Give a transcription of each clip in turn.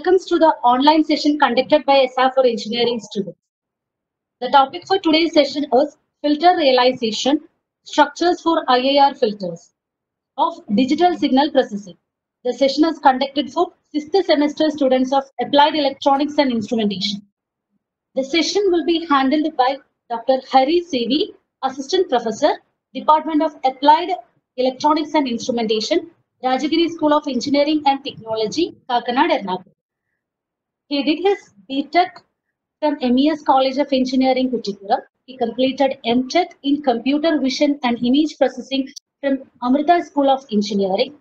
welcomes to the online session conducted by SR for engineering students. The topic for today's session is filter realization, structures for IIR filters of digital signal processing. The session is conducted for 6th semester students of Applied Electronics and Instrumentation. The session will be handled by Dr. Hari CV, Assistant Professor, Department of Applied Electronics and Instrumentation, Rajagiri School of Engineering and Technology, Kakanad, Ernakulam. He did his BTech from MES College of Engineering, Kuchipura. He completed MTech in Computer Vision and Image Processing from Amrita School of Engineering.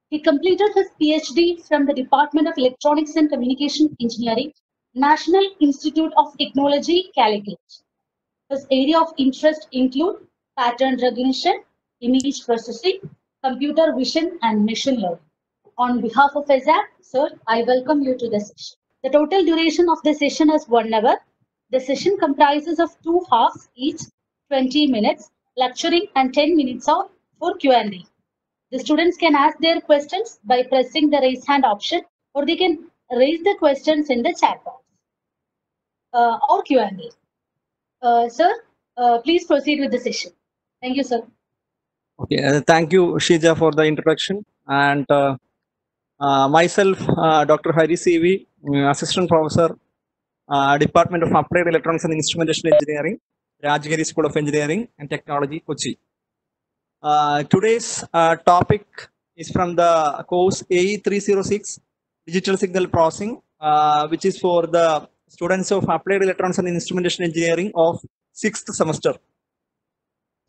He completed his PhD from the Department of Electronics and Communication Engineering, National Institute of Technology, Calicut. His area of interest include pattern recognition, image processing, computer vision, and machine learning. On behalf of ESAP, sir, I welcome you to the session. The total duration of the session is 1 hour. The session comprises of 2 halves, each 20 minutes, lecturing and 10 minutes for Q&A. The students can ask their questions by pressing the raise hand option, or they can raise the questions in the chat box or Q&A. Sir, please proceed with the session. Thank you, sir. Okay, thank you, Shija, for the introduction. And myself, Dr. Hari CV, Assistant Professor, Department of Applied Electronics and Instrumentation Engineering, Rajagiri School of Engineering and Technology, Kochi. Today's topic is from the course AE306, Digital Signal Processing, which is for the students of Applied Electronics and Instrumentation Engineering of 6th semester.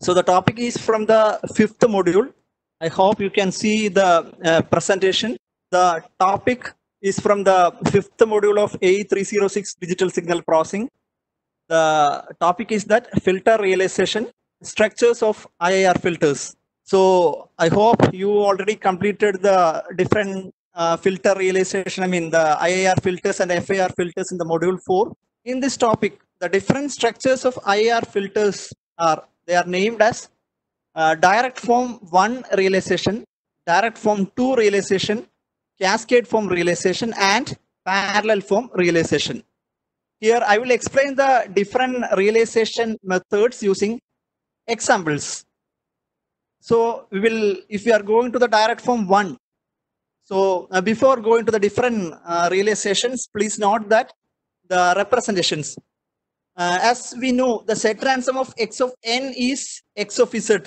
So the topic is from the 5th module. I hope you can see the presentation. The topic is from the 5th module of AE306 Digital Signal Processing. The topic is that filter realization, structures of IIR filters. So I hope you already completed the different filter realization, the IIR filters and FIR filters in the module 4. In this topic, the different structures of IIR filters they are named as direct form 1 realization, direct form 2 realization, cascade form realization, and parallel form realization. Here I will explain the different realization methods using examples. So we will, if we are going to the direct form 1, so before going to the different realizations, please note that the representations. As we know, the set transform of x of n is x of z.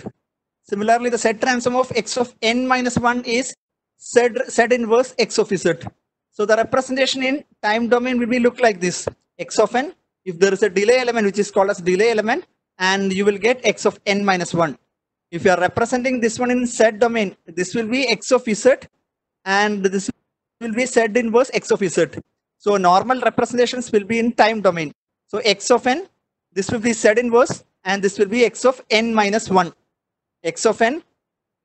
Similarly, the set transform of x of n minus 1 is z inverse x of z. So the representation in time domain will be look like this: x of n. If there is a delay element which is called as delay element, and you will get x of n minus 1. If you are representing this one in z domain, this will be x of z, and this will be z inverse x of z. So normal representations will be in time domain. So x of n, this will be z inverse, and this will be x of n minus 1. X of n,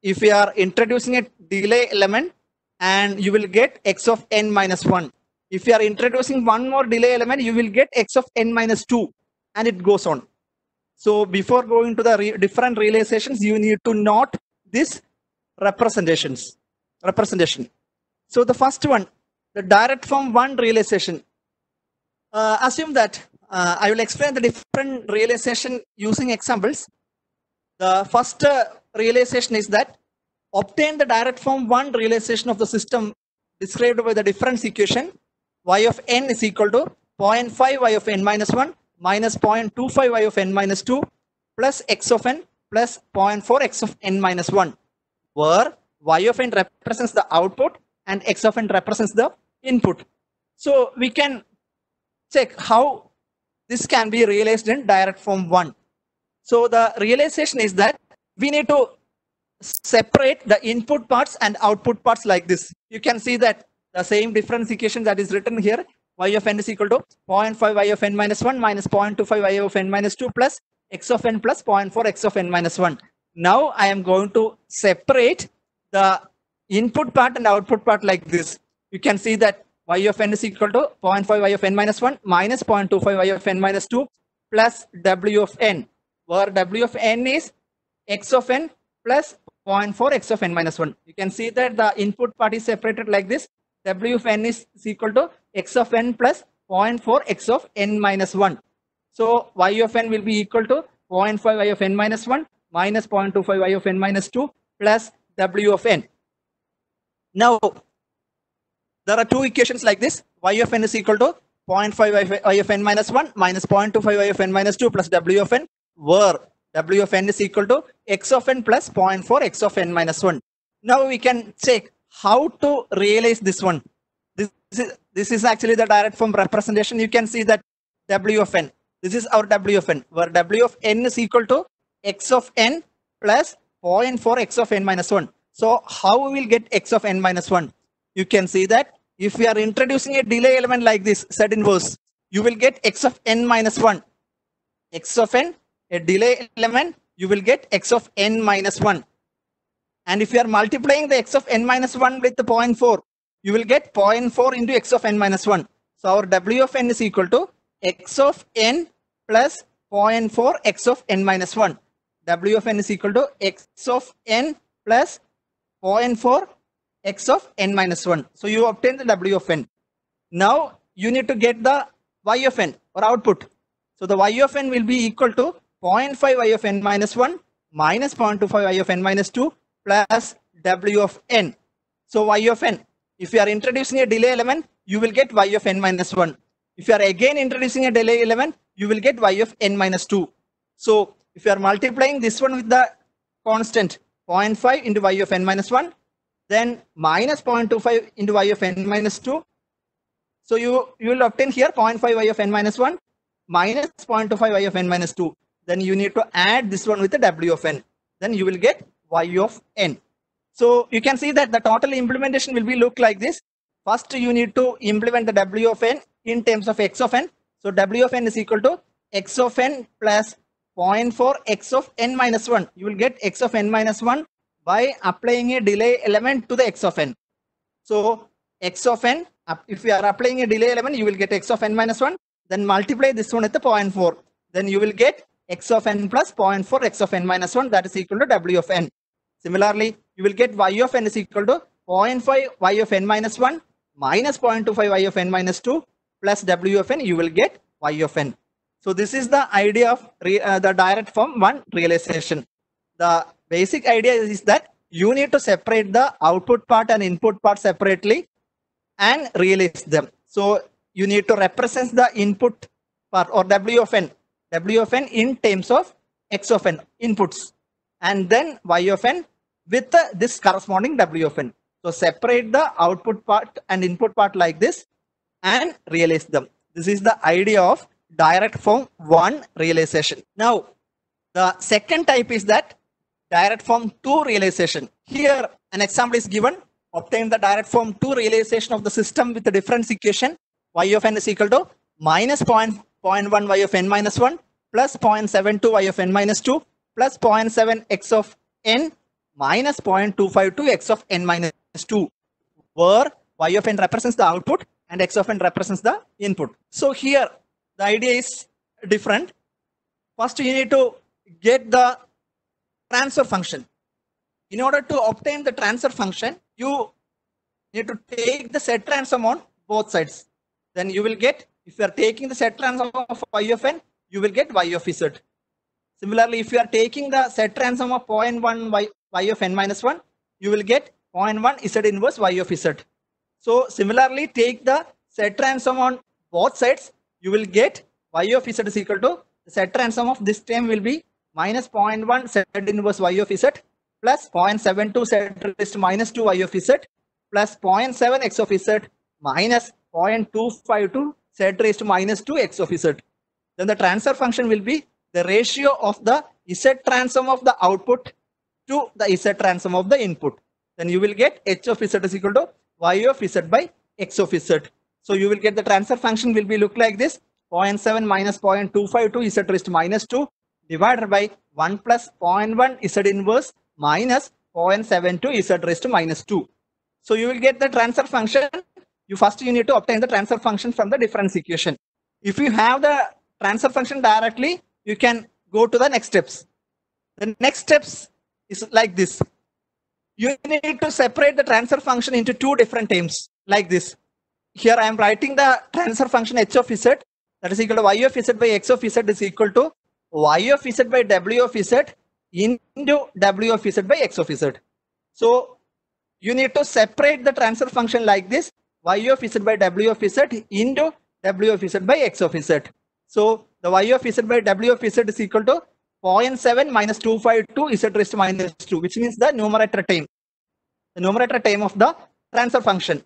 if we are introducing a delay element, and you will get x of n minus 1. If you are introducing one more delay element, you will get x of n minus 2, and it goes on. So before going to the different realizations, you need to note this representation. So the first one, the direct form 1 realization. Assume that I will explain the different realization using examples. The first realization is that obtain the direct form 1 realization of the system described by the difference equation y of n is equal to 0.5 y of n minus 1 minus 0.25 y of n minus 2 plus x of n plus 0.4 x of n minus 1, where y of n represents the output and x of n represents the input. So we can check how this can be realized in direct form 1. So the realization is that we need to separate the input parts and output parts like this. You can see that the same difference equation that is written here, y of n is equal to 0.5 y of n minus 1 minus 0.25 y of n minus 2 plus x of n plus 0.4 x of n minus 1. Now I am going to separate the input part and output part like this. You can see that y of n is equal to 0.5 y of n minus 1 minus 0.25 y of n minus 2 plus w of n, where w of n is x of n plus 0.4 x of n minus 1. You can see that the input part is separated like this, W of n is equal to x of n plus 0.4 x of n minus 1. So y of n will be equal to 0.5 y of n minus 1 minus 0.25 y of n minus 2 plus W of n. Now, there are two equations like this. Y of n is equal to 0.5 y of n minus 1 minus 0.25 y of n minus 2 plus W of n, where W of n is equal to x of n plus 0.4 x of n minus 1. Now we can check how to realize this one. This is actually the direct form representation. You can see that W of n. This is our W of n, where W of n is equal to x of n plus 0.4 x of n minus 1. So how we will get x of n minus 1? You can see that if we are introducing a delay element like this, Z inverse, you will get x of n minus 1. X of n, a delay element, you will get x of n minus 1. And if you are multiplying the x of n minus 1 with the 0.4, you will get 0.4 into x of n minus 1. So our W of n is equal to x of n plus 0.4 x of n minus 1. W of n is equal to x of n plus 0.4 x of n minus 1. So you obtain the W of n. Now you need to get the y of n or output. So the y of n will be equal to 0.5 y of n minus 1 minus 0.25 y of n minus 2 plus W of n. So y of n, if you are introducing a delay element, you will get y of n minus 1. If you are again introducing a delay element, you will get y of n minus 2. So if you are multiplying this one with the constant 0.5 into y of n minus 1, then minus 0.25 into y of n minus 2. So you will obtain here 0.5 y of n minus 1 minus 0.25 y of n minus 2. Then you need to add this one with the W of n. Then you will get y of n. So you can see that the total implementation will be look like this. First you need to implement the W of n in terms of x of n. So W of n is equal to x of n plus 0.4 x of n minus 1. You will get x of n minus 1 by applying a delay element to the x of n. So x of n, if you are applying a delay element, you will get x of n minus 1. Then multiply this one with the 0.4. Then you will get x of n plus 0.4 x of n minus 1, that is equal to W of n. Similarly, you will get y of n is equal to 0.5 y of n minus 1 minus 0.25 y of n minus 2 plus W of n, you will get y of n. So this is the idea of the direct form 1 realization. The basic idea is that you need to separate the output part and input part separately and realize them. So you need to represent the input part or W of n in terms of x of n inputs, and then y of n with this corresponding W of n. So separate the output part and input part like this and realize them. This is the idea of direct form 1 realization. Now the second type is that direct form 2 realization. Here an example is given. Obtain the direct form 2 realization of the system with the difference equation. Y of n is equal to minus 0.1 y of n minus 1 plus 0.72 y of n minus 2 plus 0.7 x of n minus 0.252 x of n minus 2, where y of n represents the output and x of n represents the input. So here the idea is different. First you need to get the transfer function. In order to obtain the transfer function, you need to take the set transform on both sides. Then you will get, if you are taking the set transform of y of n, you will get y of z. Similarly, if you are taking the set transform of 0.1 y of n minus 1, you will get 0.1 z inverse y of z. So similarly, take the set transform on both sides, you will get y of z is equal to the set transform of this term will be minus 0.1 z inverse y of z plus 0.72 z raised to minus 2 y of z plus 0.7 x of z minus 0.252 z raised to minus 2 x of z. Then the transfer function will be the ratio of the z transform of the output to the z transform of the input. Then you will get h of z is equal to y of z by x of z. So you will get the transfer function will be look like this: 0.7 minus 0.252 z raised to minus 2 divided by 1 plus 0.1 z inverse minus 0.72 z raised to minus 2. So you will get the transfer function. You need to obtain the transfer function from the difference equation. If you have the transfer function directly, you can go to the next steps. The next steps is like this. You need to separate the transfer function into two different terms like this. Here I am writing the transfer function h of z, that is equal to y of z by x of z is equal to y of z by w of z into w of z by x of z. So you need to separate the transfer function like this, y of z by w of z into w of z by x of z. So the y of z by w of z is equal to 0.7 minus 252 z raised to minus 2, which means the numerator term. The numerator term of the transfer function.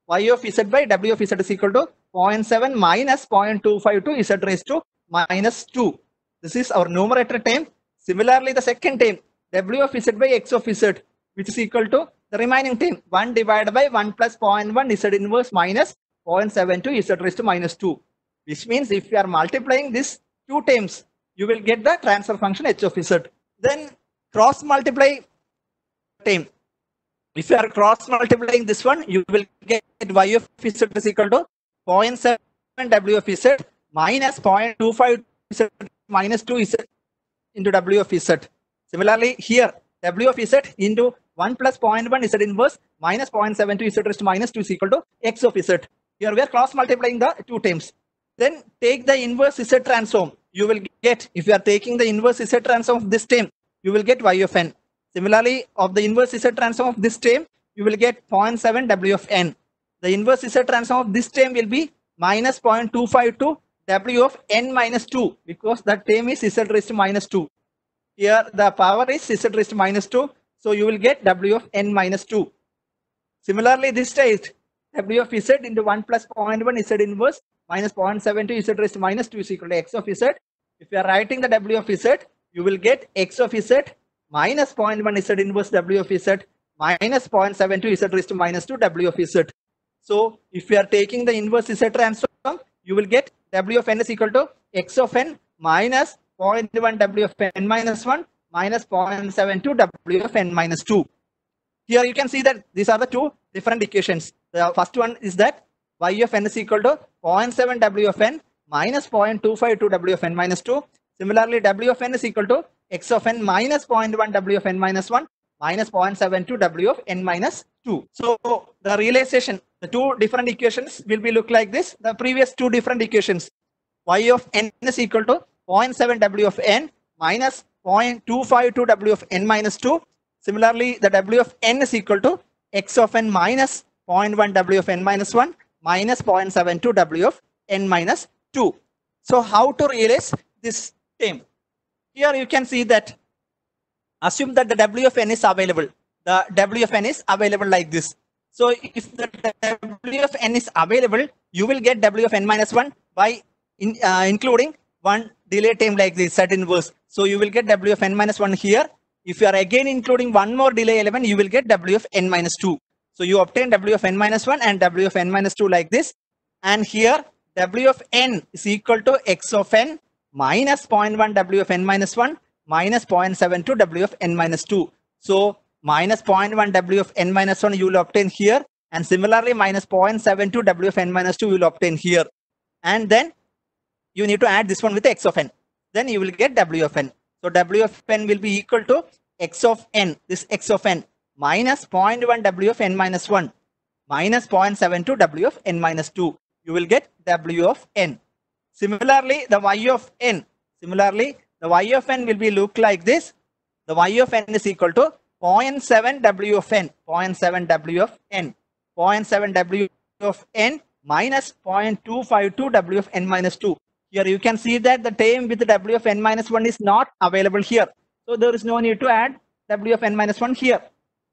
Y of z by w of z is equal to 0.7 minus 0.252 z raised to minus 2. This is our numerator term. Similarly, the second term, w of z by x of z, which is equal to the remaining term, 1 divided by 1 plus 0.1 z inverse minus 0.72 z raised to minus 2. Which means if you are multiplying these two terms, you will get the transfer function h of z. Then cross multiply term. If you are cross multiplying this one, you will get y of z is equal to 0.7 w of z minus 0.25 z minus 2 z into w of z. Similarly, here w of z into 1 plus 0.1 z inverse minus 0.72 z raised to minus 2 is equal to x of z. Here we are cross multiplying the two terms. Then take the inverse z transform. You will get, if you are taking the inverse z transform of this term, you will get y of n. Similarly, of the inverse z transform of this term, you will get 0.7 w of n. The inverse z transform of this term will be minus 0.252 w of n minus 2, because that term is z raised to minus 2. Here the power is z raised to minus 2. So you will get w of n minus 2. Similarly, this state w of z into 1 plus 0.1 z inverse minus 0.72 z raised to minus 2 is equal to x of z. If you are writing the w of z, you will get x of z minus 0.1 z inverse w of z minus 0.72 z raised to minus 2 w of z. So if you are taking the inverse z transform, you will get w of n is equal to x of n minus 0.1 w of n minus 1 minus 0.72 w of n minus 2. Here you can see that these are the two different equations. The first one is that y of n is equal to 0.7 w of n minus 0.252 w of n minus 2. Similarly, w of n is equal to x of n minus 0.1 w of n minus 1 minus 0.72 w of n minus 2. So the realization, the two different equations will be look like this. The previous two different equations, y of n is equal to 0.7 w of n minus 0.252 w of n minus 2. Similarly, the w of n is equal to x of n minus 0.1 w of n minus 1 minus 0.72 w of n minus 2. So how to realize this term? Here you can see that, assume that the w of n is available. The w of n is available like this. So if the w of n is available, you will get w of n minus 1 by including one delay term like this, z inverse. So you will get w of n minus 1 here. If you are again including one more delay element, you will get w of n minus 2. So you obtain w of n minus 1 and w of n minus 2 like this. And here w of n is equal to x of n minus 0.1 w of n minus 1 minus 0.72 w of n minus 2. So minus 0.1 w of n minus 1 you will obtain here. And similarly minus 0.72 w of n minus 2 you will obtain here. And then you need to add this one with x of n. Then you will get w of n. So w of n will be equal to x of n, this x of n, minus 0.1 w of n minus 1 minus 0.72 w of n minus 2. You will get w of n. Similarly, the y of n. Similarly, the y of n will be look like this. The y of n is equal to 0.7 w of n, 0.7 w of n, 0.7 w of n minus 0.252 w of n minus 2. Here you can see that the term with w of n minus 1 is not available here. So there is no need to add w of n minus 1 here.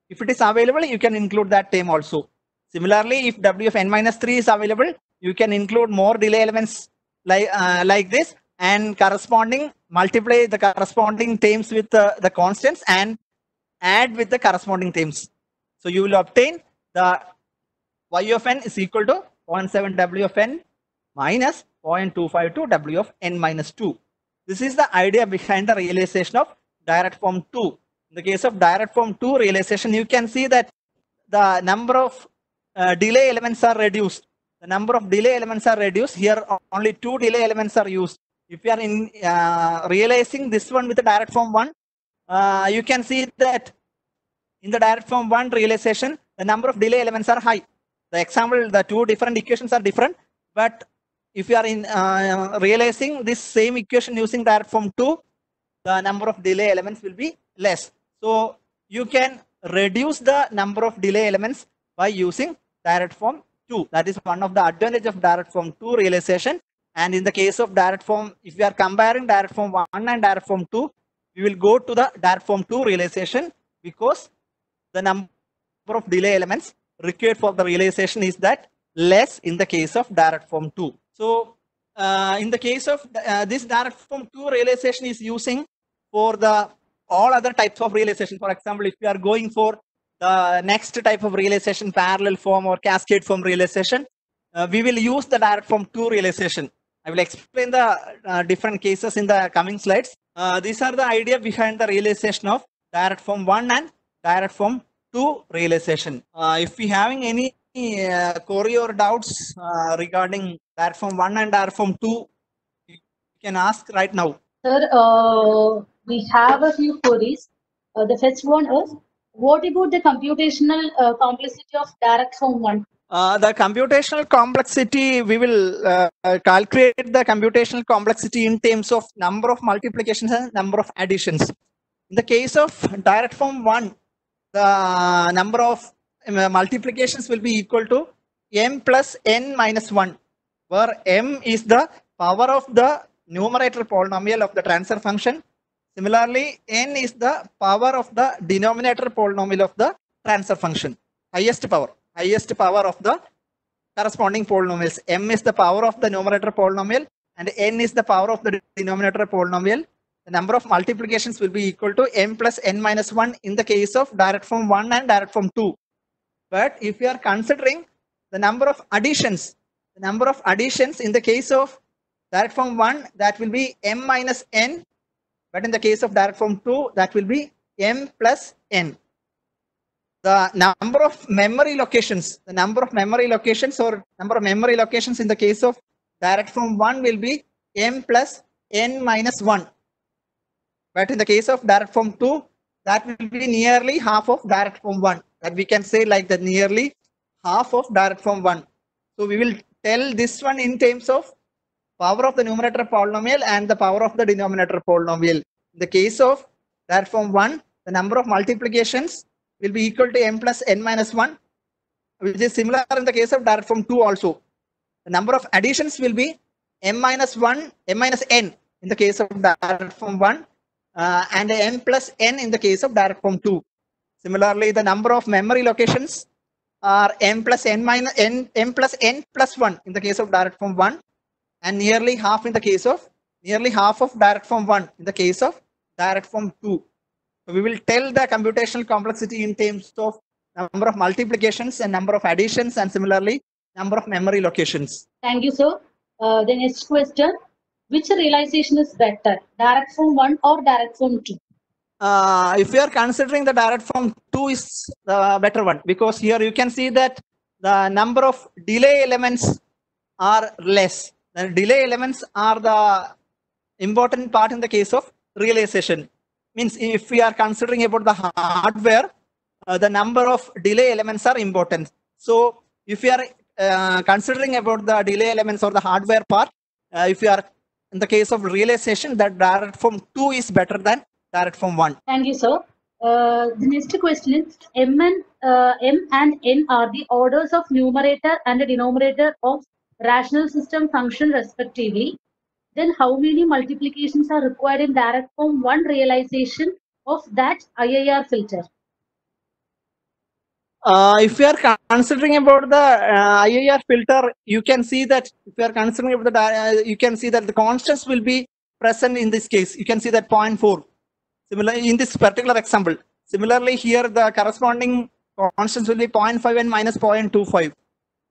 If it is available, you can include that term also. Similarly, if w of n minus 3 is available, you can include more delay elements like this and corresponding, multiply the corresponding terms with the constants and add with the corresponding terms. So you will obtain the y of n is equal to 0.7 w of n minus 0.252 w of n minus 2. This is the idea behind the realization of direct form 2. In the case of direct form 2 realization, you can see that the number of delay elements are reduced. The number of delay elements are reduced. Here only 2 delay elements are used. If you are in realizing this one with the direct form 1, you can see that in the direct form 1 realization, the number of delay elements are high. The example, the two different equations are different, but if you are in realizing this same equation using direct form 2, the number of delay elements will be less. So you can reduce the number of delay elements by using direct form 2. That is one of the advantage of direct form 2 realization. And in the case of direct form, if we are comparing direct form 1 and direct form 2, we will go to the direct form 2 realization, because the number of delay elements required for the realization is that less in the case of direct form 2. So in the case of this direct form 2 realization is using for the all other types of realization. For example, if you are going for the next type of realization, parallel form or cascade form realization, we will use the direct form 2 realization. I will explain the different cases in the coming slides. These are the idea behind the realization of direct form 1 and direct form 2 realization. If we having any query or doubts regarding direct form 1 and direct form 2, you can ask right now. Sir, we have a few queries. The first one is, what about the computational complexity of direct form 1? The computational complexity, we will calculate the computational complexity in terms of number of multiplications and number of additions. In the case of direct form 1, the number of multiplications will be equal to m plus n minus 1, where m is the power of the numerator polynomial of the transfer function. Similarly, n is the power of the denominator polynomial of the transfer function, highest power of the corresponding polynomials. M is the power of the numerator polynomial and n is the power of the denominator polynomial. The number of multiplications will be equal to m plus n minus 1 in the case of direct form 1 and direct form 2. But if you are considering the number of additions in the case of direct form 1, that will be m minus n, but in the case of direct form 2, that will be m plus n. The number of memory locations in the case of direct form 1 will be m plus n minus 1. But in the case of direct form 2, that will be nearly half of direct form 1. That we can say like that, nearly half of direct form 1. So we will tell this one in terms of power of the numerator polynomial and the power of the denominator polynomial. In the case of direct form 1, the number of multiplications will be equal to m plus n minus 1, which is similar in the case of direct form 2 also. The number of additions will be m minus n in the case of direct form 1 and m plus n in the case of direct form 2. Similarly, the number of memory locations are m plus n plus 1 in the case of direct form 1 and nearly half of direct form 1 in the case of direct form 2. So we will tell the computational complexity in terms of number of multiplications and number of additions, and similarly number of memory locations. Thank you, sir. The next question, which realization is better, direct form 1 or direct form 2? If you are considering the direct form 2 is the better one, because here you can see that the number of delay elements are less. The delay elements are the important part in the case of realization. Means if we are considering about the hardware, the number of delay elements are important. So if we are considering about the delay elements or the hardware part, if you are in the case of realization, that direct form 2 is better than direct form 1. Thank you, sir. The next question is, m and n are the orders of numerator and the denominator of rational system function respectively. Then how many multiplications are required in direct form 1 realization of that IIR filter? If you are considering about the IIR filter, you can see that if you are considering about the you can see that the constants will be present in this case. You can see that 0.4. Similarly, in this particular example, similarly here the corresponding constants will be 0.5 and minus 0.25.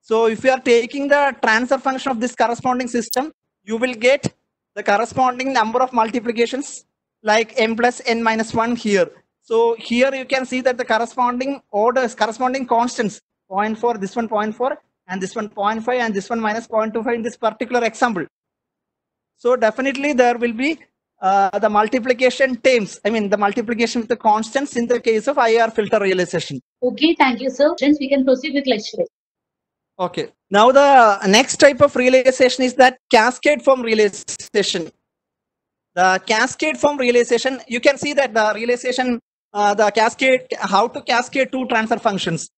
So if you are taking the transfer function of this corresponding system, you will get the corresponding number of multiplications like m plus n minus 1 here. So here you can see that the corresponding orders, corresponding constants, 0.4, this one 0.4, and this one 0.5, and this one minus 0.25 in this particular example. So definitely there will be the multiplication terms, the multiplication with the constants in the case of IIR filter realization. Okay, thank you, sir. Friends, we can proceed with lecture. Okay. Now the next type of realization is that cascade form realization. The cascade form realization, you can see that the realization, the cascade, how to cascade two transfer functions.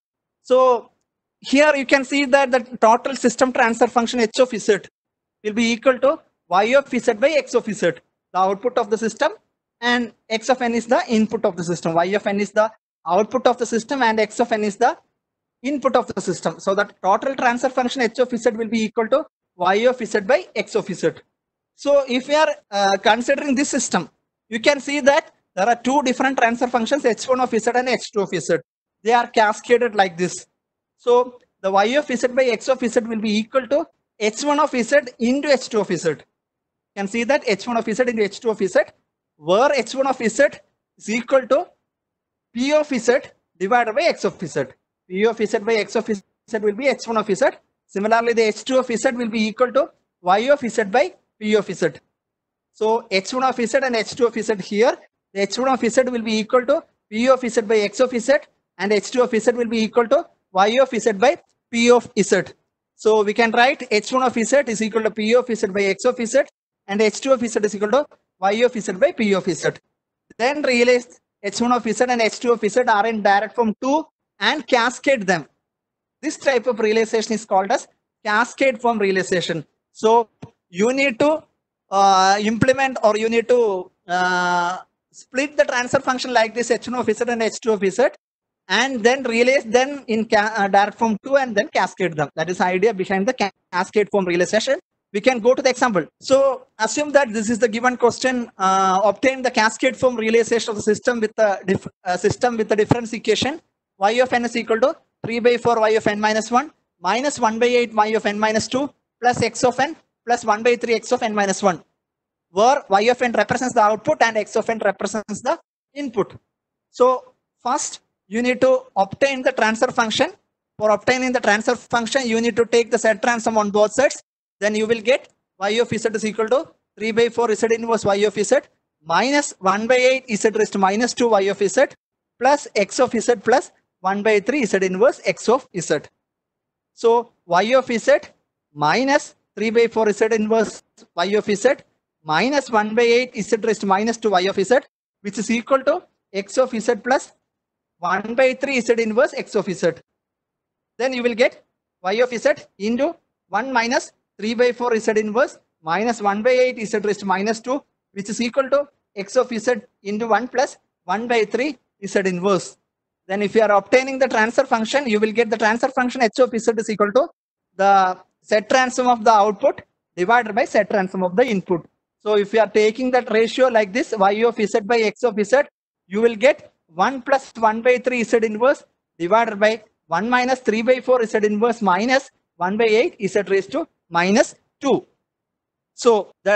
So here you can see that the total system transfer function h of z will be equal to y of z by x of z, the output of the system, and x of n is the input of the system. Y of n is the output of the system and x of n is the input of the system. So that total transfer function h of z will be equal to y of z by x of z. So if we are considering this system, you can see that there are two different transfer functions, h1 of z and h2 of z. They are cascaded like this. So the y of z by x of z will be equal to h1 of z into h2 of z. You can see that h1 of z into h2 of z, where h1 of z is equal to p of z divided by x of z. P of z by x of z will be h1 of z. Similarly, the h2 of z will be equal to y of z by p of z. So h1 of z and h2 of z here, the h1 of z will be equal to p of z by x of z, and h2 of z will be equal to y of z by p of z. So we can write h1 of z is equal to p of z by x of z, and h2 of z is equal to y of z by p of z. Then realize h1 of z and h2 of z are in direct form 2 and cascade them. This type of realization is called as cascade form realization. So you need to implement, or you need to split the transfer function like this, h1 of z and h2 of z, and then realize them in direct form 2 and then cascade them. That is the idea behind the cascade form realization. We can go to the example. So assume that this is the given question. Obtain the cascade form realization of the system with the difference equation. Y of n is equal to 3 by 4 y of n minus 1 minus 1 by 8 y of n minus 2 plus x of n plus 1 by 3 x of n minus 1, where y of n represents the output and x of n represents the input. So first you need to obtain the transfer function. For obtaining the transfer function, you need to take the Z transform on both sides. Then you will get y of z is equal to 3 by 4 z inverse y of z minus 1 by 8 z raised to minus 2 y of z plus x of z plus 1 by 3 z inverse x of z. So y of z minus 3 by 4 z inverse y of z minus 1 by 8 z raised to minus 2 y of z, which is equal to x of z plus 1 by 3 z inverse x of z. Then you will get y of z into 1 minus 3 by 4 z inverse minus 1 by 8 z raised to minus 2, which is equal to x of z into 1 plus 1 by 3 z inverse. Then if you are obtaining the transfer function, you will get the transfer function h of z is equal to the Z transform of the output divided by Z transform of the input. So if you are taking that ratio like this, y of z by x of z, you will get 1 plus 1 by 3 z inverse divided by 1 minus 3 by 4 z inverse minus 1 by 8 z raised to minus 2. So the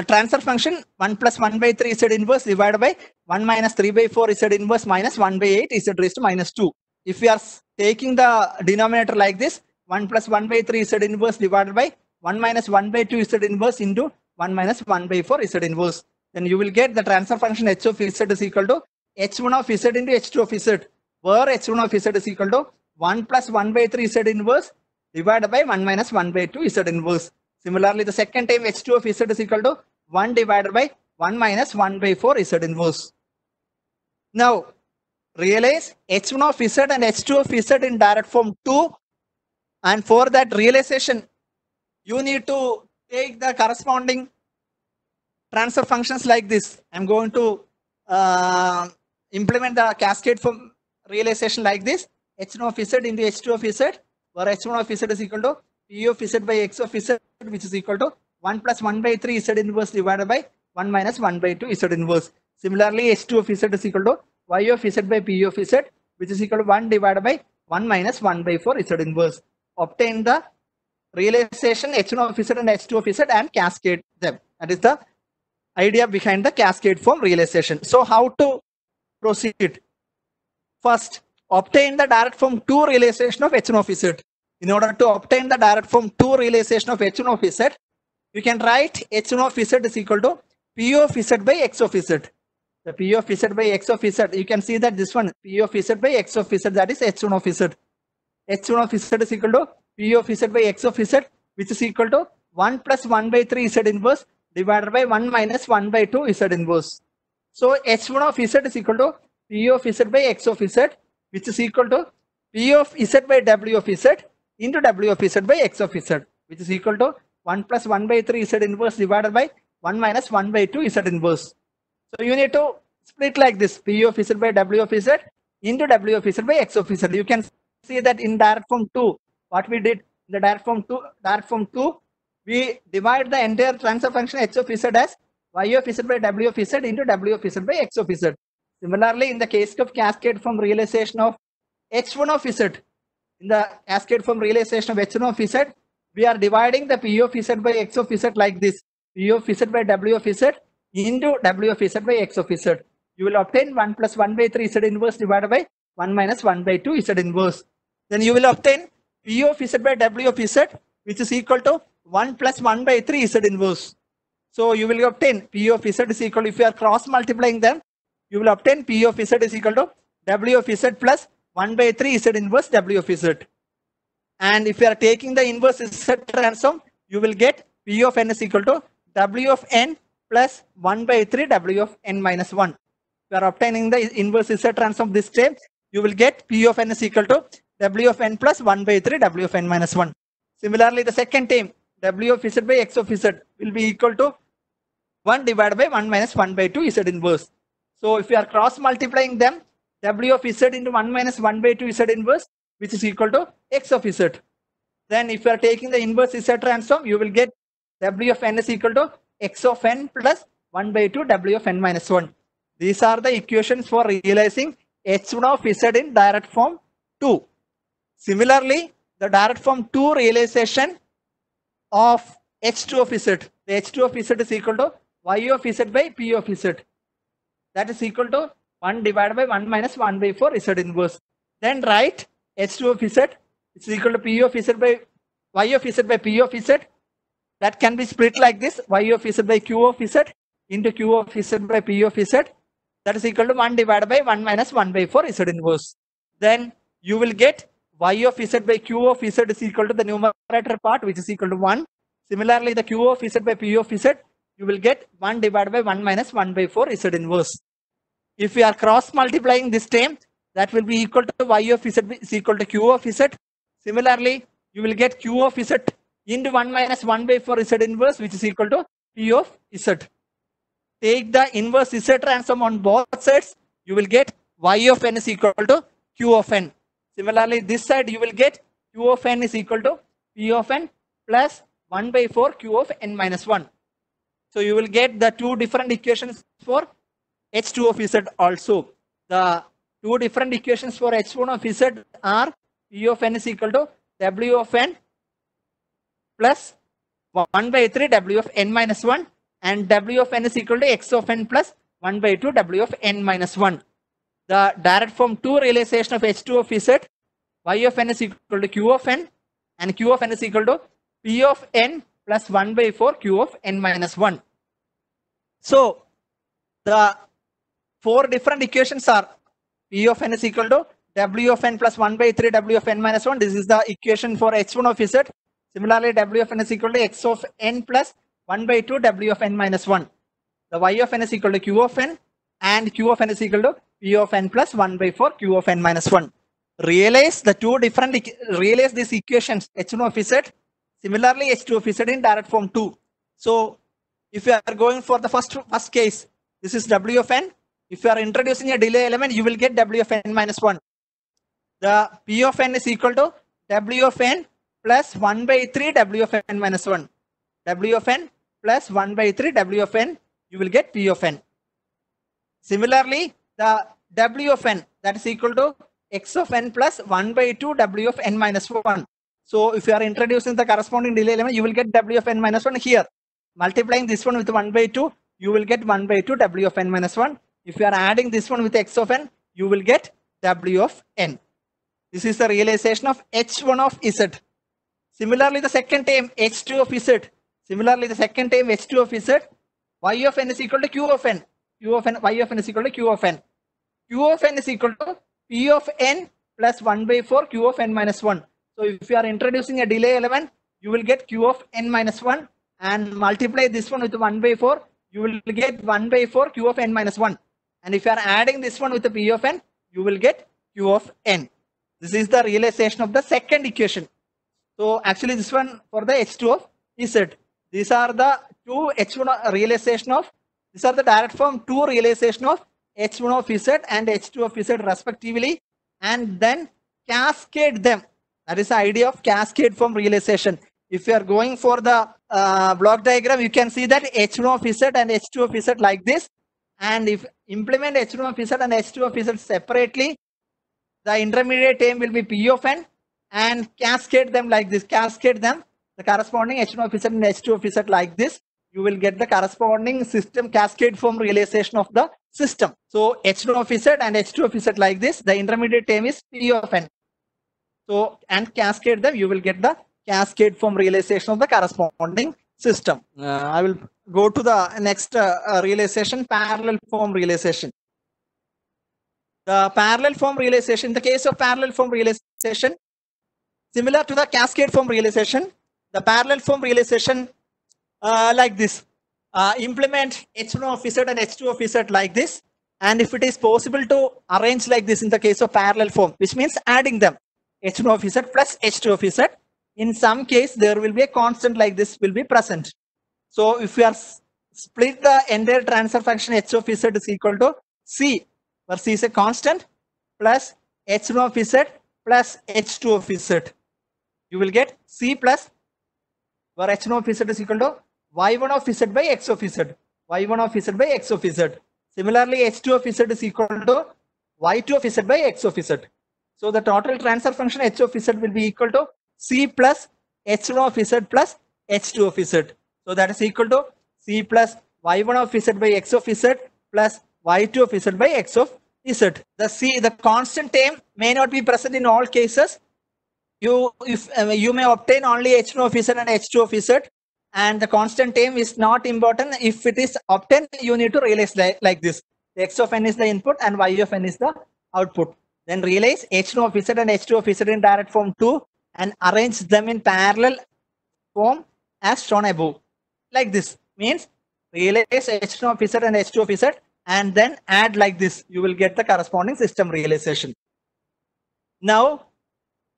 transfer function 1 plus 1 by 3 z inverse divided by 1 minus 3 by 4 z inverse minus 1 by 8 z raised to minus 2. If we are taking the denominator like this, 1 plus 1 by 3 z inverse divided by 1 minus 1 by 2 z inverse into 1 minus 1 by 4 z inverse, then you will get the transfer function h of z is equal to h1 of z into h2 of z, where h1 of z is equal to 1 plus 1 by 3 z inverse divided by 1 minus 1 by 2 z inverse. Similarly, the second time h2 of z is equal to 1 divided by 1 minus 1 by 4 z inverse. Now realize h1 of z and h2 of z in direct form 2, and for that realization you need to take the corresponding transfer functions like this. I'm going to implement the cascade form realization like this: h1 of z into h2 of z, where h1 of z is equal to p of z by x of z, which is equal to 1 plus 1 by 3 z inverse divided by 1 minus 1 by 2 z inverse. Similarly, h2 of z is equal to y of z by p of z, which is equal to 1 divided by 1 minus 1 by 4 z inverse. Obtain the realization h1 of z and h2 of z and cascade them. That is the idea behind the cascade form realization. So how to proceed? First, obtain the direct form 2 realization of h1 of z. In order to obtain the direct form 2 realization of h1 of z, you can write h1 of z is equal to p of z by x of z. The p of z by x of z, you can see that this one p of z by x of z, that is h1 of z. h1 of z is equal to P of Z by X of Z, which is equal to 1 plus 1 by 3 Z inverse divided by 1 minus 1 by 2 Z inverse. So H1 of Z is equal to P of Z by X of Z, which is equal to P of Z by W of Z into W of Z by X of Z, which is equal to 1 plus 1 by 3 Z inverse divided by 1 minus 1 by 2 Z inverse. So you need to split like this, P of Z by W of Z into W of Z by X of Z. You can see that in direct form 2, what we did in the direct form 2, we divide the entire transfer function H of Z as Y of Z by W of Z into W of Z by X of Z. Similarly, in the case of cascade form realization of H1 of Z, in the cascade form realization of H1 of Z, we are dividing the P of Z by X of Z like this, P of Z by W of Z into W of Z by X of Z. You will obtain 1 plus 1 by 3 Z inverse divided by 1 minus 1 by 2 Z inverse. Then you will obtain P of Z by W of Z, which is equal to 1 plus 1 by 3 Z inverse. So you will obtain P of Z is equal to, if you are cross multiplying them, you will obtain P of Z is equal to W of Z plus 1 by 3 Z inverse W of Z. And if you are taking the inverse Z transform, you will get P of N is equal to W of N plus 1 by 3 W of N minus 1. If you are obtaining the inverse Z transform this time, you will get P of N is equal to W of N plus 1 by 3 W of N minus 1. Similarly, the second term, W of Z by X of Z will be equal to 1 divided by 1 minus 1 by 2 Z inverse. So if you are cross multiplying them, W of Z into 1 minus 1 by 2 Z inverse, which is equal to X of Z. Then if you are taking the inverse Z transform, you will get W of N is equal to X of N plus 1 by 2 W of N minus 1. These are the equations for realizing H1 of Z in direct form 2. Similarly, the direct form 2 realization of H2 of Z. The H2 of Z is equal to Y of Z by P of Z. That is equal to 1 divided by 1 minus 1 by 4 Z inverse. Then write H2 of Z is equal to P of Z by Y of Z by P of Z. That can be split like this, Y of Z by Q of Z into Q of Z by P of Z. That is equal to 1 divided by 1 minus 1 by 4 Z inverse. Then you will get Y of Z by Q of Z is equal to the numerator part, which is equal to 1. Similarly, the Q of Z by P of Z, you will get 1 divided by 1 minus 1 by 4 Z inverse. If we are cross multiplying this term, that will be equal to Y of Z is equal to Q of Z. Similarly, you will get Q of Z into 1 minus 1 by 4 Z inverse, which is equal to P of Z. Take the inverse Z transform on both sides, you will get Y of N is equal to Q of N. Similarly, this side you will get Q of N is equal to P of N plus 1 by 4 Q of N minus 1. So you will get the two different equations for H2 of Z also. The two different equations for H1 of Z are P of N is equal to W of N plus 1 by 3 W of N minus 1 and W of N is equal to X of N plus 1 by 2 W of N minus 1. The direct form 2 realization of H2 of Z, Y of N is equal to Q of N and Q of N is equal to P of N plus 1 by 4 Q of N minus 1. So the four different equations are P of N is equal to W of N plus 1 by 3 W of N minus 1. This is the equation for H1 of Z. Similarly, W of N is equal to X of N plus 1 by 2 W of N minus 1. The Y of N is equal to Q of N and Q of N is equal to P of N plus 1 by 4 Q of N minus 1. Realize the two different, realize these equations H1 of Z. Similarly, H2 of Z in direct form 2. So if you are going for the first case, this is W of N. If you are introducing a delay element, you will get W of N minus 1. The P of N is equal to W of N plus 1 by 3 W of N minus 1. W of N plus 1 by 3 W of N, you will get P of N. Similarly, the W of N, that is equal to X of N plus 1 by 2 W of N minus 1. So if you are introducing the corresponding delay element, you will get W of N minus 1 here. Multiplying this one with 1 by 2, you will get 1 by 2 W of N minus 1. If you are adding this one with X of N, you will get W of N. This is the realization of H1 of Z. Similarly, the second term H2 of Z. Similarly, the second term H2 of Z, Y of N is equal to Q of N. Q of N, Y of N is equal to Q of N. Q of N is equal to P of N plus 1 by 4 Q of N minus 1. So if you are introducing a delay element, you will get q of n minus 1 and multiply this one with 1 by 4, you will get 1 by 4 q of n minus 1. And if you are adding this one with the p of n, you will get q of n. This is the realization of the second equation. So actually this one for the h2 of z. These are the two h1 realization of, these are the direct form 2 realization of h1 of z and h2 of z respectively, and then cascade them. That is the idea of cascade form realization. If you are going for the block diagram, you can see that h1 of z and h2 of z like this. And if implement h1 of z and h2 of z separately, the intermediate term will be p of n, and cascade them like this. Cascade them, the corresponding h1 of z and h2 of z like this. You will get the corresponding system cascade form realization of the system. So h1 of z and h2 of z like this. The intermediate term is p of n. So and cascade them, you will get the cascade form realization of the corresponding system. I will go to the next realization, parallel form realization. The parallel form realization, in the case of parallel form realization, similar to the cascade form realization, the parallel form realization like this. Implement h1 of z and h2 of z like this. And if it is possible to arrange like this in the case of parallel form, which means adding them, h1 of z plus h2 of z, in some case there will be a constant like this will be present. So if we are split the entire transfer function h of z is equal to c, where c is a constant, plus h1 of z plus h2 of z. You will get c plus, where h1 of z is equal to y1 of z by x of z. y1 of z by x of z. Similarly, h2 of z is equal to y2 of z by x of z. So the total transfer function h of z will be equal to c plus h1 of z plus h2 of z. So that is equal to c plus y1 of z by x of z plus y2 of z by x of z. The constant term may not be present in all cases. You may obtain only h1 of z and h2 of z, and the constant term is not important. If it is obtained, you need to realize like this. X of n is the input and y of n is the output. Then realize h1 of z and h2 of z in direct form 2 and arrange them in parallel form as shown above. Like this means realize h1 of z and h2 of z and then add like this. You will get the corresponding system realization. Now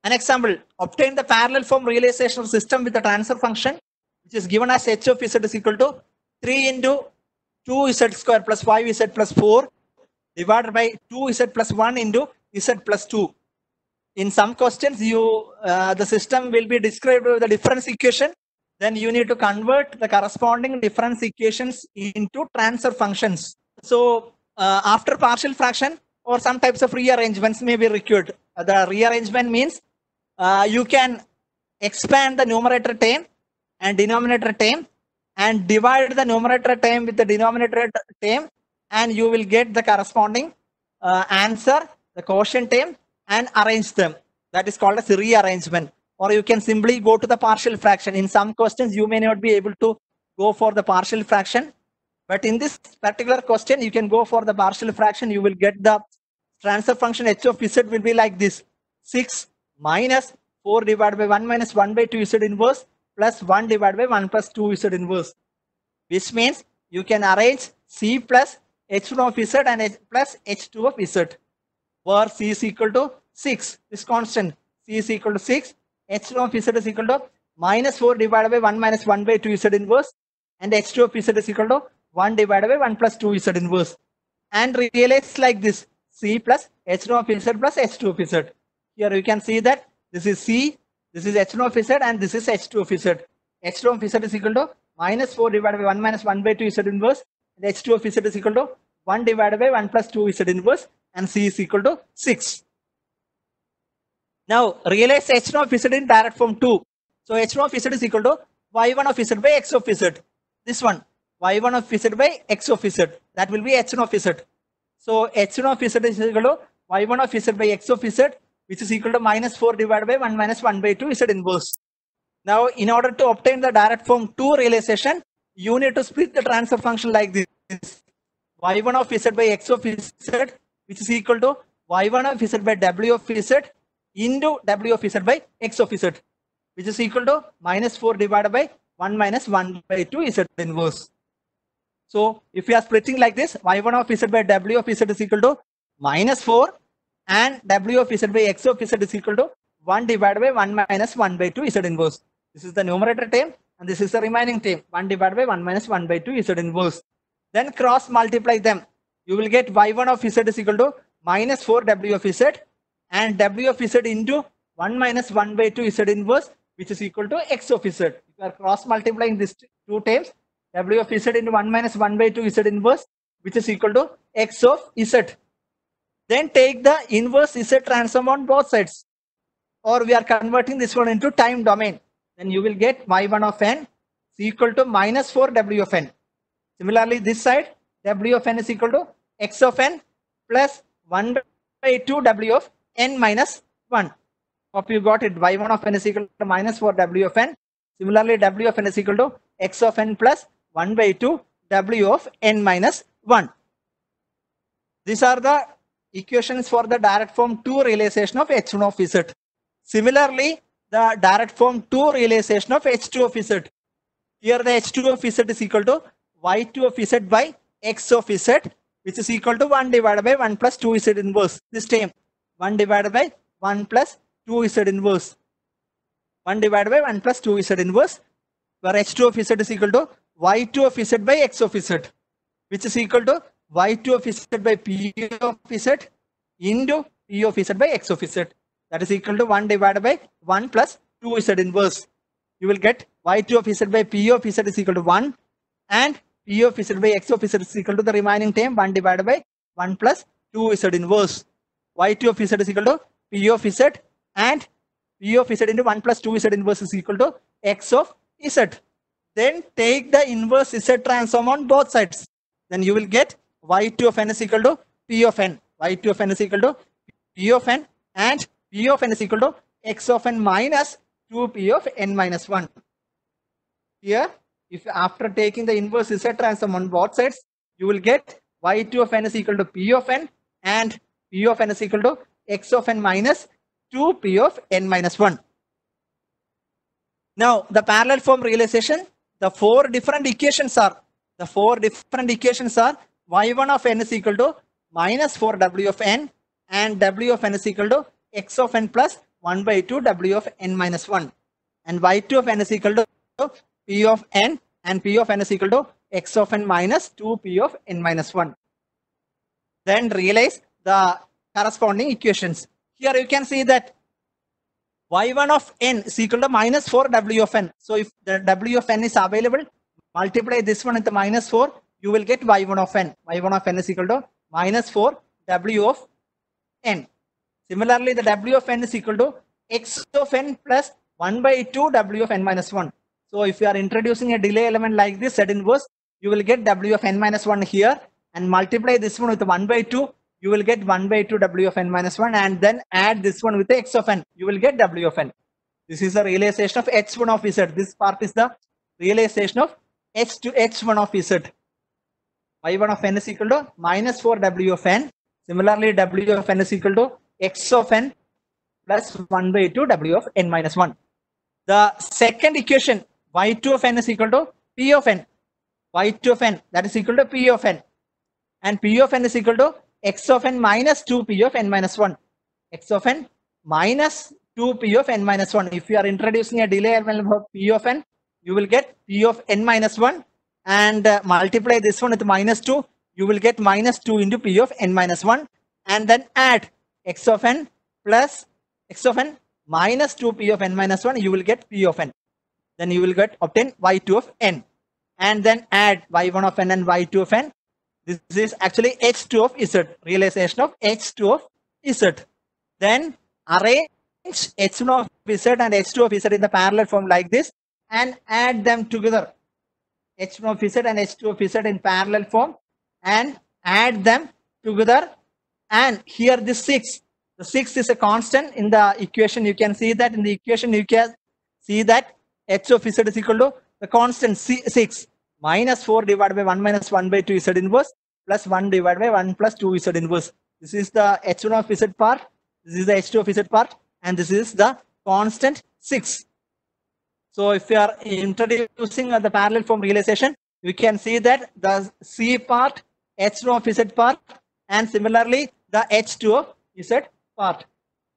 an example, obtain the parallel form realization of system with the transfer function, which is given as h of z is equal to 3 into 2z square plus 5z plus 4 divided by 2z plus 1 into z plus 2. In some questions, the system will be described with the difference equation. Then you need to convert the corresponding difference equations into transfer functions. So after partial fraction or some types of rearrangements may be required. The rearrangement means you can expand the numerator term and denominator term and divide the numerator term with the denominator term, and you will get the corresponding answer, the quotient term, and arrange them. That is called as rearrangement. Or you can simply go to the partial fraction. In some questions, you may not be able to go for the partial fraction, but in this particular question, you can go for the partial fraction. You will get the transfer function h of z will be like this: 6 minus 4 divided by 1 minus 1 by 2 z inverse plus 1 divided by 1 plus 2 z inverse, which means you can arrange c plus h1 of z and h plus h2 of z, where c is equal to 6, this constant, c is equal to 6, h1 of z is equal to minus 4 divided by 1 minus 1 by 2 z inverse, and h2 of z is equal to 1 divided by 1 plus 2 z inverse. And realize like this: c plus h1 of z plus h2 of z. Here you can see that this is c, this is h1 of z, and this is h2 of z. h1 of z is equal to minus 4 divided by 1 minus 1 by 2 z inverse, and h2 of z is equal to 1 divided by 1 plus 2 z inverse, and c is equal to 6. Now realize h1 of z in direct form 2. So h1 of z is equal to y1 of z by x of z. This one, y1 of z by x of z. That will be h1 of z. So h1 of z is equal to y1 of z by x of z, which is equal to minus 4 divided by 1 minus 1 by 2 z inverse. Now in order to obtain the direct form 2 realization, you need to split the transfer function like this: y1 of z by x of z, which is equal to y1 of z by w of z into W of Z by X of Z, which is equal to minus 4 divided by 1 minus 1 by 2 Z inverse. So if we are splitting like this, y1 of Z by W of Z is equal to minus 4 and W of Z by X of Z is equal to 1 divided by 1 minus 1 by 2 Z inverse. This is the numerator term and this is the remaining term, 1 divided by 1 minus 1 by 2 Z inverse. Then cross multiply them. You will get y1 of Z is equal to minus 4 W of Z and W of Z into 1 minus 1 by 2 Z inverse, which is equal to X of Z. If you are cross multiplying these two terms, W of Z into 1 minus 1 by 2 Z inverse, which is equal to X of Z. Then take the inverse Z transform on both sides, or we are converting this one into time domain. Then you will get y1 of n is equal to minus 4 W of n. Similarly, this side W of n is equal to X of n plus 1 by 2 W of n minus 1. Hope you got it. Y1 of n is equal to minus 4 W of n. Similarly, W of n is equal to X of n plus 1 by 2 W of n minus 1. These are the equations for the direct form 2 realization of H1 of Z. Similarly, the direct form 2 realization of H2 of Z. Here the H2 of Z is equal to Y2 of Z by X of Z, which is equal to 1 divided by 1 plus 2 Z inverse. This term 1 divided by 1 plus 2 Z inverse. 1 divided by 1 plus 2 Z inverse, where H2 of Z is equal to Y2 of Z by X of Z, which is equal to Y2 of Z by P of Z into P of Z by X of Z. That is equal to 1 divided by 1 plus 2 Z inverse. You will get Y2 of Z by P of Z is equal to 1 and P of Z by X of Z is equal to the remaining term 1 divided by 1 plus 2 Z inverse. Y2 of Z is equal to P of Z and P of Z into 1 plus 2 Z inverse is equal to X of Z. Then take the inverse Z transform on both sides. Then you will get Y2 of n is equal to P of n. Y2 of n is equal to P of n and P of n is equal to X of n minus 2P of n minus 1. Here, if after taking the inverse Z transform on both sides, you will get Y2 of n is equal to P of n and P of n is equal to X of n minus 2P of n minus 1. Now, the parallel form realization, the four different equations are y1 of n is equal to minus 4 W of n and W of n is equal to X of n plus 1 by 2 W of n minus 1, and y2 of n is equal to P of n and P of n is equal to X of n minus 2P of n minus 1. Then realize the corresponding equations. Here you can see that y1 of n is equal to minus 4 W of n. So if the W of n is available, multiply this one with the minus 4, you will get y1 of n. Y1 of n is equal to minus 4 W of n. Similarly, the W of n is equal to X of n plus 1 by 2 W of n minus 1. So if you are introducing a delay element like this, Z inverse, you will get W of n minus 1 here, and multiply this one with 1 by 2, you will get 1 by 2 W of n minus 1, and then add this one with the X of n, you will get W of n. This is the realization of H1 of Z. This part is the realization of H1 of Z. Y1 of n is equal to minus 4 W of n. Similarly, W of n is equal to X of n plus 1 by 2 W of n minus 1. The second equation, Y2 of n is equal to P of n. Y2 of n, that is equal to P of n. And P of n is equal to X of n minus 2P of n minus 1. X of n minus 2P of n minus 1. If you are introducing a delay element of P of n, you will get P of n minus 1, and multiply this one with minus 2, you will get minus 2 into P of n minus 1, and then add X of n plus X of n minus 2P of n minus 1, you will get P of n. Then you will obtain Y2 of n, and then add Y1 of n and Y2 of n. This is actually H2 of Z, realization of H2 of Z. Then arrange H1 of Z and H2 of Z in the parallel form like this, and add them together. H1 of Z and H2 of Z in parallel form, and add them together. And here this 6, the 6 is a constant in the equation. You can see that in the equation, you can see that H of Z is equal to the constant 6 minus 4 divided by 1 minus 1 by 2 Z inverse plus 1 divided by 1 plus 2 Z inverse. This is the H1 of Z part. This is the H2 of Z part. and this is the constant 6. So if we are introducing the parallel form realization, we can see that the C part, H2 of Z part, and similarly the H2 of Z part.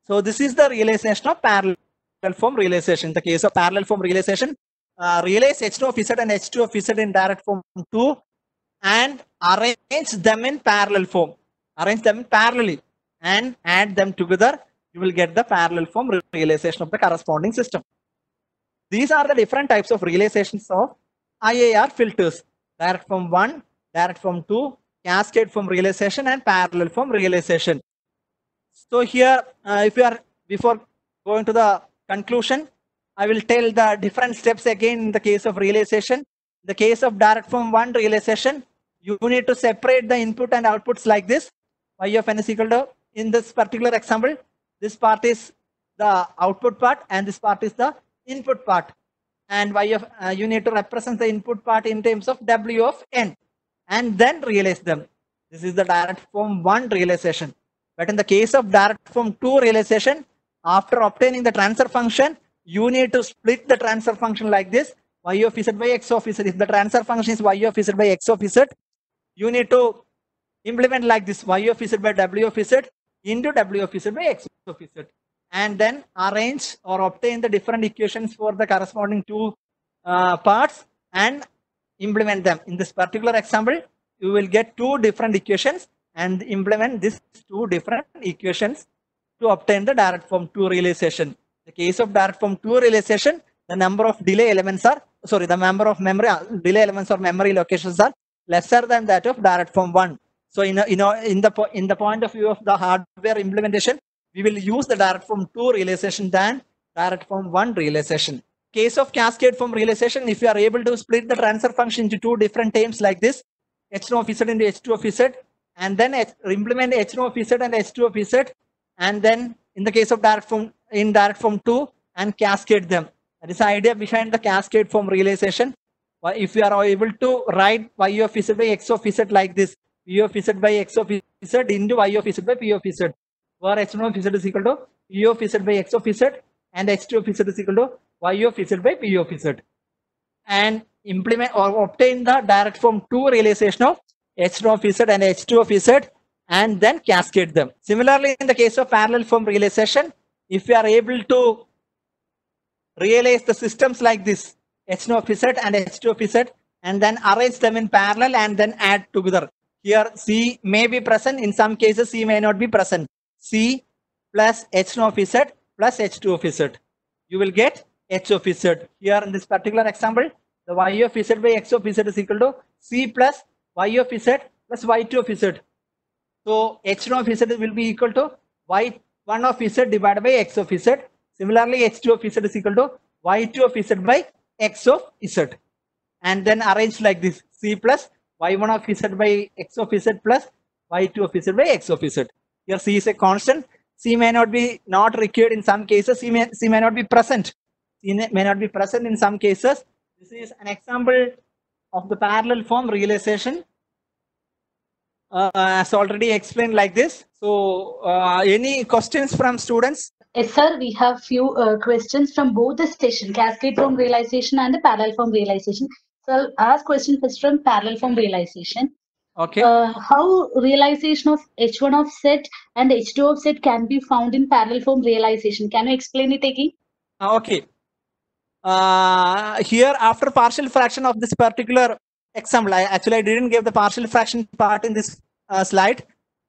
So this is the realization of parallel form realization. In the case of parallel form realization, realize H2 of Z and H2 of Z in direct form 2 and arrange them in parallel form. Arrange them parallelly and add them together. You will get the parallel form realization of the corresponding system. These are the different types of realizations of IAR filters: direct form 1, direct form 2, cascade form realization, and parallel form realization. So here, if you are, before going to the conclusion, I will tell the different steps again in the case of realization. In the case of direct form 1 realization, you need to separate the input and outputs like this. Y of n is equal to, in this particular example, this part is the output part and this part is the input part, and y of you need to represent the input part in terms of w of n and then realize them. This is the direct form 1 realization. But in the case of direct form 2 realization, after obtaining the transfer function, you need to split the transfer function like this: y of z by x of z. If the transfer function is y of z by x of z, you need to implement like this: y of z by w of z into w of z by x of z, and then arrange or obtain the different equations for the corresponding two parts and implement them. In this particular example, you will get two different equations and implement these two different equations to obtain the direct form 2 realization. In the case of direct form 2 realization, the number of delay elements are, the number of memory delay elements or memory locations are lesser than that of direct form 1. So in the point of view of the hardware implementation, we will use the direct form 2 realization than direct form 1 realization. Case of cascade form realization, if you are able to split the transfer function into two different terms like this, H2 of Z into H2 of Z, and then implement H2 of Z and H2 of Z, and then in the case of direct form 2 and cascade them. That is the idea behind the cascade form realization. If you are able to write y of z by x of z like this: p of z by x of z into y of z by p of z, where h1 of z is equal to p of z by x of z and h2 of z is equal to y of z by p of z, and implement or obtain the direct form 2 realization of h1 of z and h2 of z, and then cascade them. Similarly, in the case of parallel form realization, if you are able to realize the systems like this: h1 of z and h2 of z, and then arrange them in parallel and then add together. Here C may be present, in some cases C may not be present. C plus h1 of z plus h2 of z. You will get h of z. Here in this particular example, the y of z by x of z is equal to C plus y of z plus y2 of z. So h1 of z will be equal to y1 of z divided by x of z. Similarly, h2 of z is equal to y2 of z by x of z. And then arrange like this: C plus y1 of z by x of z plus y2 of z by x of z. Here C is a constant. C may not be required in some cases. C may not be present. C may not be present in some cases. This is an example of the parallel form realization, as already explained like this. So any questions from students? Yes, sir. We have few questions from both the session, cascade form realization and the parallel form realization. So I'll ask questions first from parallel form realization. Okay. How realization of H1 of Z and H2 of Z can be found in parallel form realization? Can you explain it again? Okay. Here, after partial fraction of this particular example, I didn't give the partial fraction part in this slide.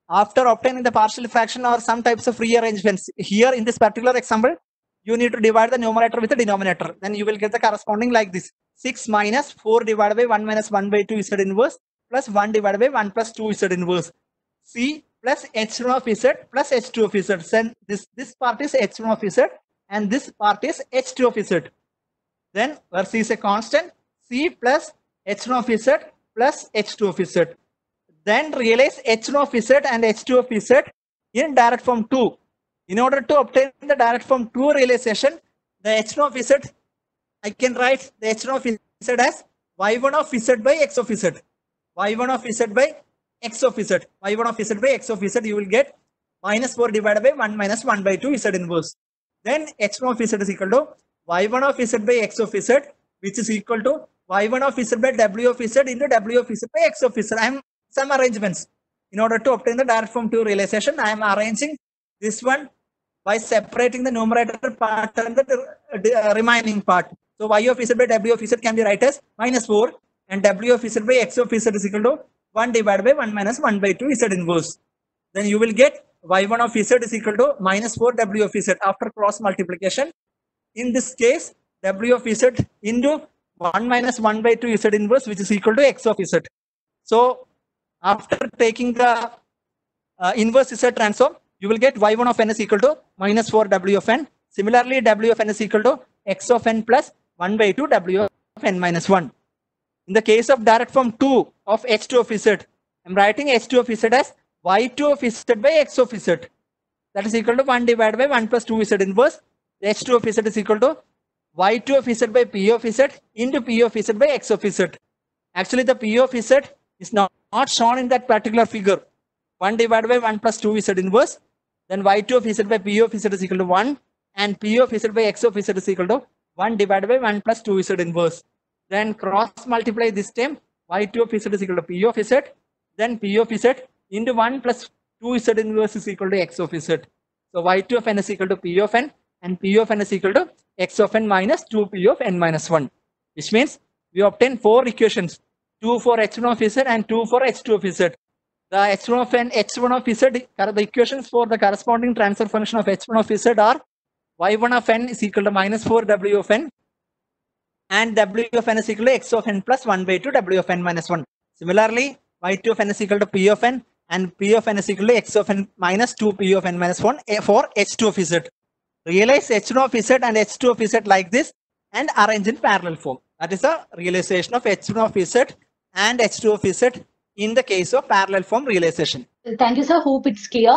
After obtaining the partial fraction or some types of rearrangements, here in this particular example, you need to divide the numerator with the denominator. Then you will get the corresponding like this: 6 minus 4 divided by 1 minus 1 by 2 z inverse plus 1 divided by 1 plus 2 z inverse. C plus h1 of z plus h2 of z. Then this part is h1 of z and this part is h2 of z. Then where C is a constant, C plus h1 of z plus h2 of z. Then realize h1 of z and h2 of z in direct form 2. In order to obtain the direct form 2 realization, the h1 of z, I can write the h1 of z as y1 of z by x of z. y1 of z by x of z. y1 of z by x of z, you will get minus 4 divided by 1 minus 1 by 2 z inverse. Then x1 of z is equal to y1 of z by x of z, which is equal to y1 of z by w of z into w of z by x of z. I am some arrangements. In order to obtain the direct form 2 realization, I am arranging this one by separating the numerator part and the remaining part. So y of z by w of z can be written as -4, and w of z by x of z is equal to 1 divided by 1 minus 1 by 2 z inverse. Then you will get y1 of z is equal to -4 w of z after cross multiplication. In this case, w of z into 1 minus 1 by 2 z inverse, which is equal to x of z. So after taking the inverse z transform, you will get y1 of n is equal to -4 w of n. Similarly, w of n is equal to x of n plus 1 by 2 w of n minus 1. In the case of direct form 2 of h2 of z, I am writing h2 of z as y2 of z by x of z. That is equal to 1 divided by 1 plus 2 z inverse. H2 of z is equal to y2 of z by p of z into p of z by x of z. Actually, the p of z is not shown in that particular figure. 1 divided by 1 plus 2 z inverse. Then y2 of z by p of z is equal to 1, and p of z by x of z is equal to 1 divided by 1 plus 2 z inverse. Then cross multiply this term, y2 of z is equal to p of z, then p of z into 1 plus 2 z inverse is equal to x of z. So y2 of n is equal to p of n, and p of n is equal to x of n minus 2p of n minus 1, which means we obtain 4 equations, 2 for h1 of z and 2 for h2 of z. The h1 of n, h1 of z, the equations for the corresponding transfer function of h1 of z are y1 of n is equal to -4 w of n, and w of n is equal to x of n plus 1 by 2 w of n minus 1. Similarly, y2 of n is equal to p of n, and p of n is equal to x of n minus 2p of n minus 1 for h2 of z. Realize h1 of z and h2 of z like this and arrange in parallel form. That is a realization of h1 of z and h2 of z in the case of parallel form realization. Thank you, sir. Hope it's clear.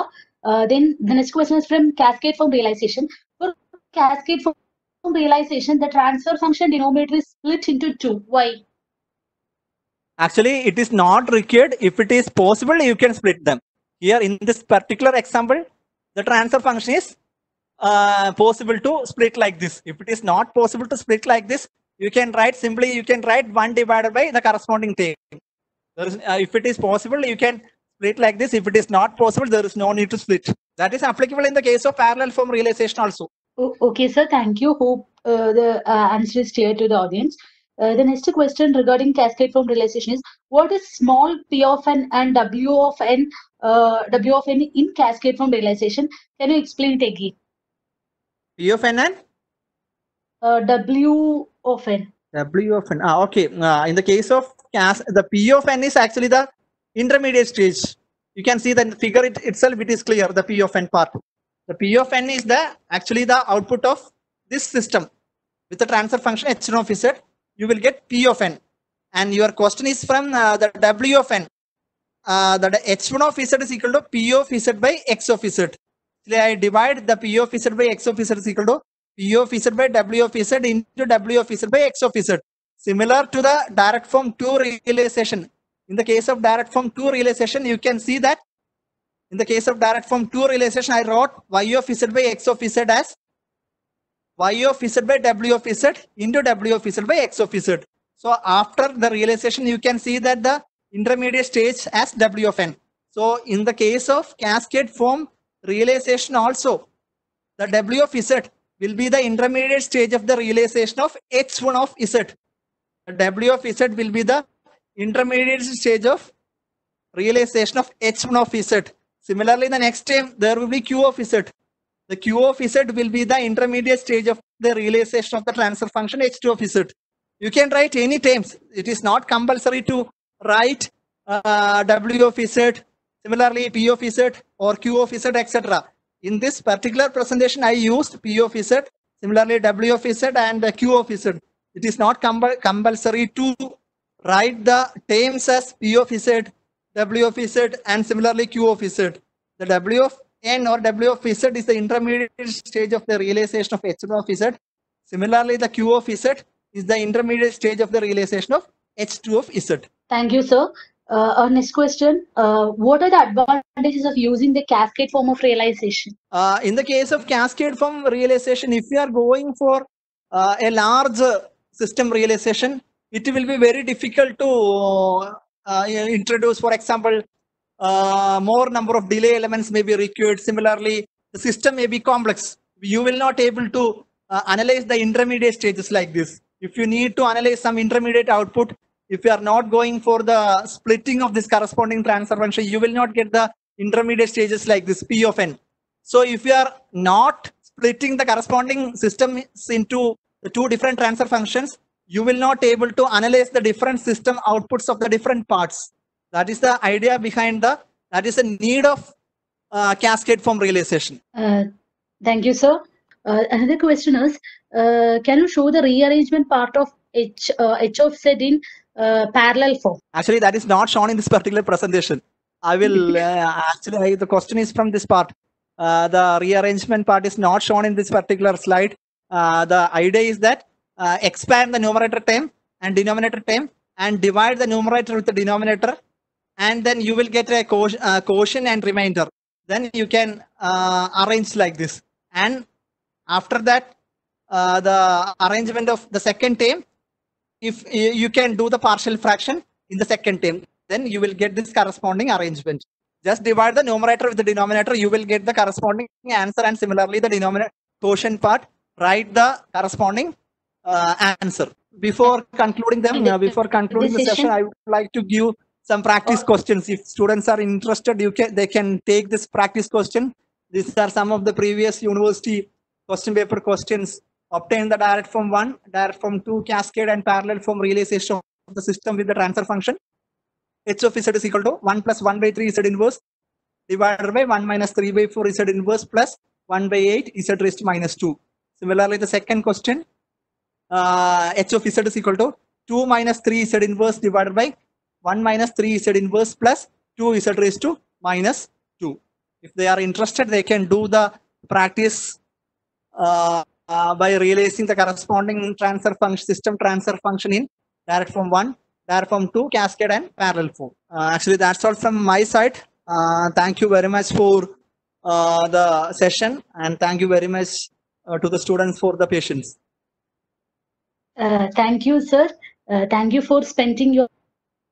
Then the next question is from cascade form realization. For cascade form realization, the transfer function denominator is split into 2. Why? Actually, it is not required. If it is possible, you can split them. Here in this particular example, the transfer function is possible to split like this. If it is not possible to split like this, you can write simply, you can write 1 divided by the corresponding term. If it is possible, you can split like this. If it is not possible, there is no need to split. That is applicable in the case of parallel form realization also. Okay, sir. Thank you. Hope the answer is clear to the audience. The next question regarding cascade form realization is, what is small p of n and w of n in cascade form realization? Can you explain it again? P of n and W of n. W of n. Okay. In the case of the P of n is actually the intermediate stage. You can see that in the figure itself, it is clear, the P of n part. The P of n is actually the output of this system. With the transfer function h1 of z, you will get P of n. And your question is from the W of n. The h1 of z is equal to P of z by x of z. So I divide the P of z by x of z is equal to P of z by W of z into W of z by x of z. Similar to the direct form 2 realization. In the case of direct form 2 realization, you can see that in the case of direct form 2 realization, I wrote y of z by x of z as y of z by W of z into W of z by x of z. So after the realization, you can see that the intermediate stage as W of n. So in the case of cascade form realization also, the W of z will be the intermediate stage of the realization of h1 of z. The W of z will be the intermediate stage of realization of h1 of z. Similarly, the next time there will be q of z. The q of z will be the intermediate stage of the realization of the transfer function h2 of z. You can write any terms. It is not compulsory to write w of z, similarly p of z or q of z, etc. In this particular presentation, I used p of z, similarly w of z and q of z. It is not compulsory to write the terms as p of z, w of z, and similarly q of z. The w of n or w of z is the intermediate stage of the realization of h1 of z. Similarly, the q of z is the intermediate stage of the realization of h2 of z. Thank you, sir. Our next question, what are the advantages of using the cascade form of realization? In the case of cascade form realization, if you are going for a large system realization, it will be very difficult to introduce, for example, more number of delay elements may be required. Similarly, the system may be complex. You will not able to analyze the intermediate stages like this. If you need to analyze some intermediate output, if you are not going for the splitting of this corresponding transfer function, you will not get the intermediate stages like this P of n. So if you are not splitting the corresponding system into the two different transfer functions, you will not able to analyze the different system outputs of the different parts. That is the idea behind that is the need of cascade form realization. Thank you, sir. Another question is, can you show the rearrangement part of H of Z in parallel form? Actually, that is not shown in this particular presentation. I will the question is from this part. The rearrangement part is not shown in this particular slide. The idea is that expand the numerator term and denominator term and divide the numerator with the denominator, and then you will get a quotient and remainder. Then you can arrange like this. And after that, the arrangement of the second term, if you can do the partial fraction in the second term, then you will get this corresponding arrangement. Just divide the numerator with the denominator, you will get the corresponding answer, and similarly the denominator quotient part, write the corresponding answer. Before concluding the session, I would like to give some practice questions. If students are interested, they can take this practice question. These are some of the previous university question paper questions. Obtain the direct form 1, direct form 2, cascade and parallel form realization of the system with the transfer function. H of Z is equal to 1 plus 1 by 3 Z inverse divided by 1 minus 3 by 4 Z inverse plus 1 by 8 Z raised to minus 2. Similarly, the second question, H of Z is equal to 2 minus 3 Z inverse divided by 1 minus 3 Z inverse plus 2 Z raised to minus 2. If they are interested, they can do the practice by realizing the corresponding transfer function, system transfer function in direct form 1, direct form 2, cascade and parallel form. Actually, that's all from my side. Thank you very much for the session, and thank you very much to the students for the patience. Thank you, sir. Thank you for spending your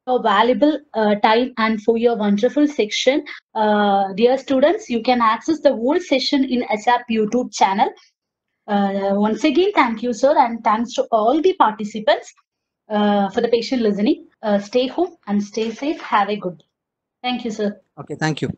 valuable time and for your wonderful section. Dear students, you can access the whole session in ASAP YouTube channel. Once again, thank you, sir, and thanks to all the participants for the patient listening. Stay home and stay safe. Have a good day. Thank you, sir. Okay, thank you.